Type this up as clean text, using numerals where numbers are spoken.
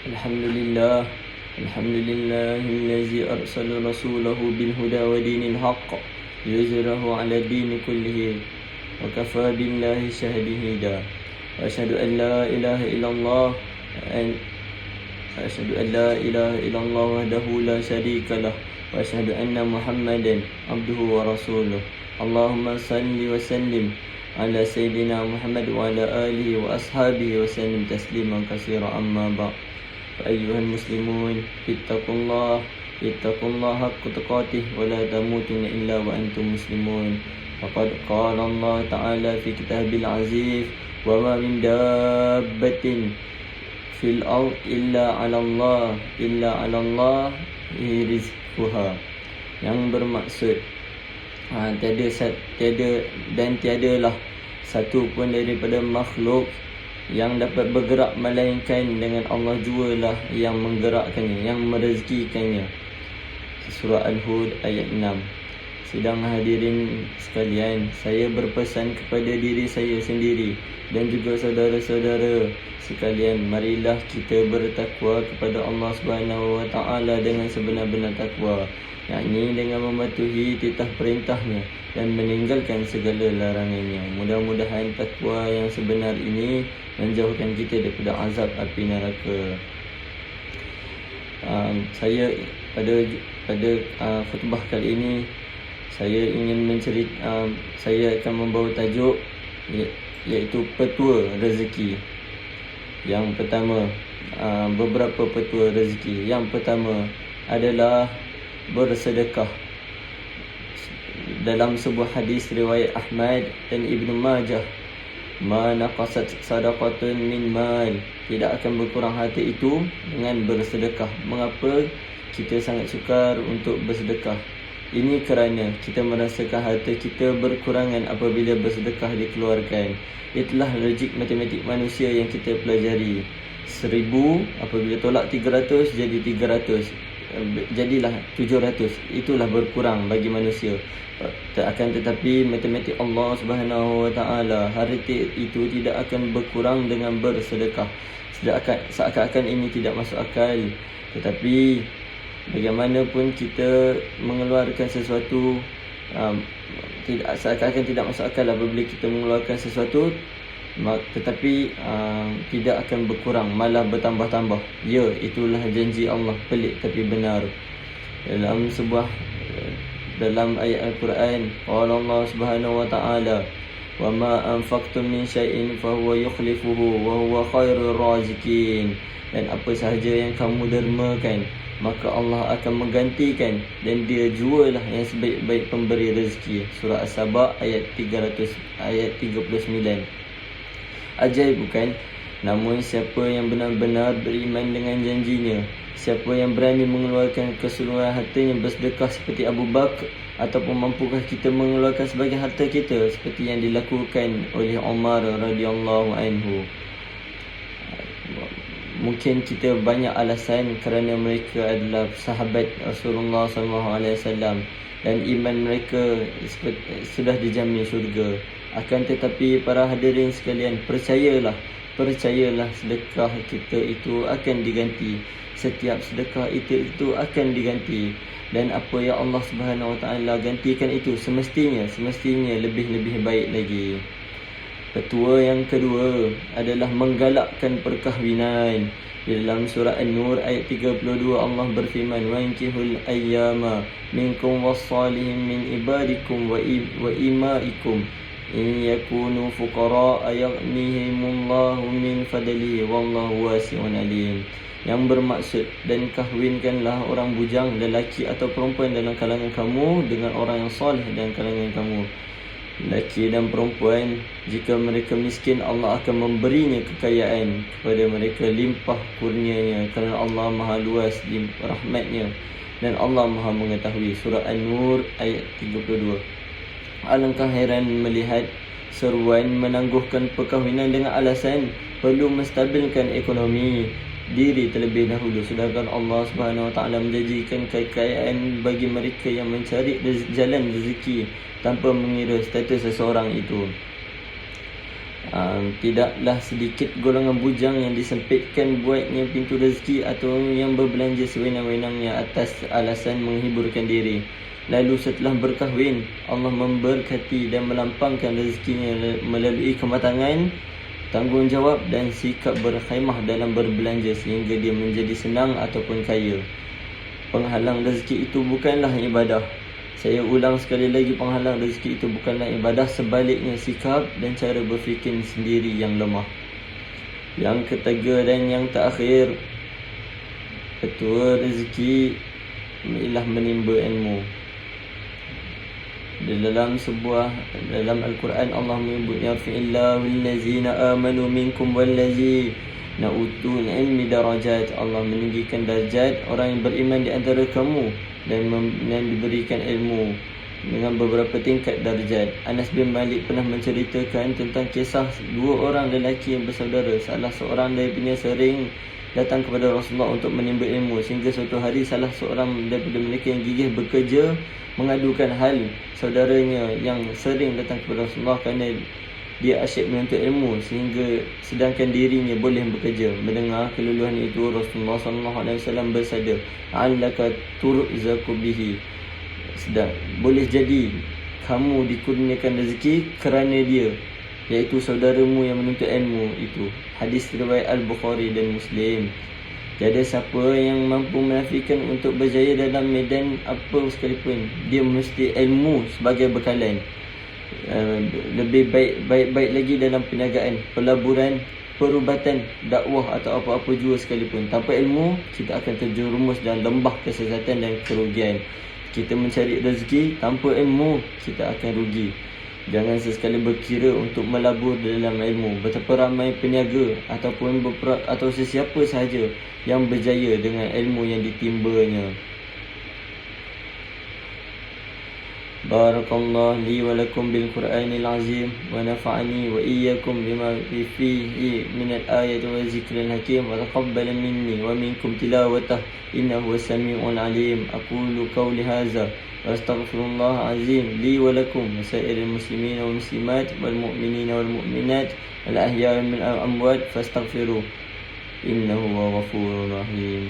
الحمد لله الحمد لله الذي أرسل رسوله بالهدى ودين الحق ليظهره على الدين كله وكفى بالله شهيدا وأشهد أن لا إله إلا الله وحده لا شريك له وأشهد أن محمدا عبده ورسوله اللهم صل وسلم على سيدنا محمد وعلى آله وأصحابه وسلم تسليما كثيرا أما بعد فأيها المسلمون اتقوا الله حق تقاته ولا تموتن إلا وأنتم مسلمون فقد قال الله تعالى في كتابه العزيز وما من دابة في الأرض إلا على الله rizquha, yang bermaksud tiadalah satu pun daripada makhluk yang dapat bergerak melainkan dengan Allah jualah yang menggerakkannya, yang merezekikannya. Surah Al-Hud ayat 6. Sidang hadirin sekalian, saya berpesan kepada diri saya sendiri dan juga saudara-saudara sekalian, marilah kita bertakwa kepada Allah Subhanahu wa taala dengan sebenar-benar takwa, yakni dengan mematuhi titah perintahnya dan meninggalkan segala larangannya. Mudah-mudahan takwa yang sebenar ini menjauhkan kita daripada azab api neraka. Saya pada khutbah kali ini saya ingin saya akan membawa tajuk iaitu petua rezeki. Yang pertama, beberapa petua rezeki. Yang pertama adalah bersedekah. Dalam sebuah hadis riwayat Ahmad dan Ibnu Majah, ma naqasat sadaqatun min mal, tidak akan berkurang harta itu dengan bersedekah. Mengapa kita sangat sukar untuk bersedekah? Ini kerana kita merasakan harta kita berkurangan apabila bersedekah dikeluarkan. Itulah logik matematik manusia yang kita pelajari. 1000 apabila tolak 300 jadi 300, jadilah 700. Itulah berkurang bagi manusia. Akan tetapi matematik Allah Subhanahu wa taala, harta itu tidak akan berkurang dengan bersedekah. Seakan-akan ini tidak masuk akal. Tetapi bagaimanapun kita mengeluarkan sesuatu, seakan-akan tidak masuk akal apabila kita mengeluarkan sesuatu, tetapi tidak akan berkurang, malah bertambah-tambah. Ya, itulah janji Allah, pelik tapi benar. Dalam ayat Al-Quran, qala Allah Subhanahu wa taala, wa ma anfaqtum min syai'in fa huwa yukhlifuhu wa huwa khairur raziqin. Dan apa sahaja yang kamu dermakan, maka Allah akan menggantikan, dan Dia jualah yang sebaik-baik pemberi rezeki. Surah As-Saba ayat 39. Ajaib bukan? Namun siapa yang benar-benar beriman dengan janjinya, siapa yang berani mengeluarkan keseluruhan hartanya bersedekah seperti Abu Bakar, ataupun mampukah kita mengeluarkan sebagian harta kita seperti yang dilakukan oleh Umar radhiyallahu anhu? Mungkin kita banyak alasan kerana mereka adalah sahabat Rasulullah SAW dan iman mereka sudah dijamin syurga. Akan tetapi para hadirin sekalian, percayalah sedekah kita itu akan diganti. Setiap sedekah itu akan diganti, dan apa yang Allah Subhanahu wa taala gantikan itu semestinya lebih baik lagi. Petua yang kedua adalah menggalakkan perkahwinan. Di dalam surah An-Nur ayat 32 Allah berfirman, wa inkihul ayyama minkum wassalihin min ibadikum wa imaikum in yakunu fuqara yaghnihimullahu min fadlihi wallahu wasi'un alim. Yang bermaksud, dan kahwinkanlah orang bujang lelaki atau perempuan dalam kalangan kamu dengan orang yang soleh dalam kalangan kamu. Lelaki dan perempuan, jika mereka miskin, Allah akan memberinya kekayaan kepada mereka, limpah kurnianya, kerana Allah maha luas rahmatnya dan Allah maha mengetahui. Surah An-Nur ayat 32. Alangkah heran melihat seruan menangguhkan perkahwinan dengan alasan perlu menstabilkan ekonomi diri terlebih dahulu, sedangkan Allah Subhanahu wa taala menjanjikan kekayaan bagi mereka yang mencari jalan rezeki tanpa mengira status seseorang itu. Tidaklah sedikit golongan bujang yang disempitkan buatnya pintu rezeki atau yang berbelanja sewenang-wenangnya atas alasan menghiburkan diri. Lalu setelah berkahwin, Allah memberkati dan melampangkan rezekinya melalui kematangan, tanggungjawab dan sikap berkhemah dalam berbelanja sehingga dia menjadi senang ataupun kaya. Penghalang rezeki itu bukanlah ibadah. Saya ulang sekali lagi, penghalang rezeki itu bukanlah ibadah, sebaliknya sikap dan cara berfikir sendiri yang lemah. Yang ketiga dan yang terakhir, ketua rezeki ialah menimba ilmu. Dalam Al-Quran Allah menyebut yarfa'illahu allazina amanu minkum wallazina utul ilmi darajat. Allah meninggikan darjat orang yang beriman di antara kamu dan diberikan ilmu dengan beberapa tingkat darjat. Anas bin Malik pernah menceritakan tentang kisah dua orang lelaki yang bersaudara. Salah seorang daripadanya sering datang kepada Rasulullah untuk menimba ilmu, sehingga suatu hari salah seorang daripada mereka yang gigih bekerja mengadukan hal saudaranya yang sering datang kepada Rasulullah kerana dia asyik menuntut ilmu sehingga sedangkan dirinya boleh bekerja. Mendengar keluluhan itu, Rasulullah SAW bersabda, "Allaka turzaku bihi." Boleh jadi kamu dikurniakan rezeki kerana dia, iaitu saudaramu yang menuntut ilmu itu. Hadis riwayat Al-Bukhari dan Muslim. Tiada siapa yang mampu menafikan untuk berjaya dalam medan apa sekalipun. Dia mesti ilmu sebagai bekalan. Lebih baik lagi dalam perniagaan, pelaburan, perubatan, dakwah atau apa-apa jua sekalipun. Tanpa ilmu, kita akan terjerumus dalam lembah kesesatan dan kerugian. Kita mencari rezeki, tanpa ilmu, kita akan rugi. Jangan sesekali berkira untuk melabur dalam ilmu. Betapa ramai peniaga atau sesiapa sahaja yang berjaya dengan ilmu yang ditimbanya. Barakallahu li wa lakum bil Qur'anil azim wa nafa'ani wa iyyakum bima fihi min al-ayati wa zikril hakim wa taqabbal minni wa minkum tilawatah innahu was-sami'ul alim. Aqulu qawli hadza wa astaghfirullah azim li wa lakum wa sa'iril muslimin wal muslimat wal mu'minin wal mu'minat wal ahya'i min al-amwat fastaghfiruh innahu huwal ghafurur rahim.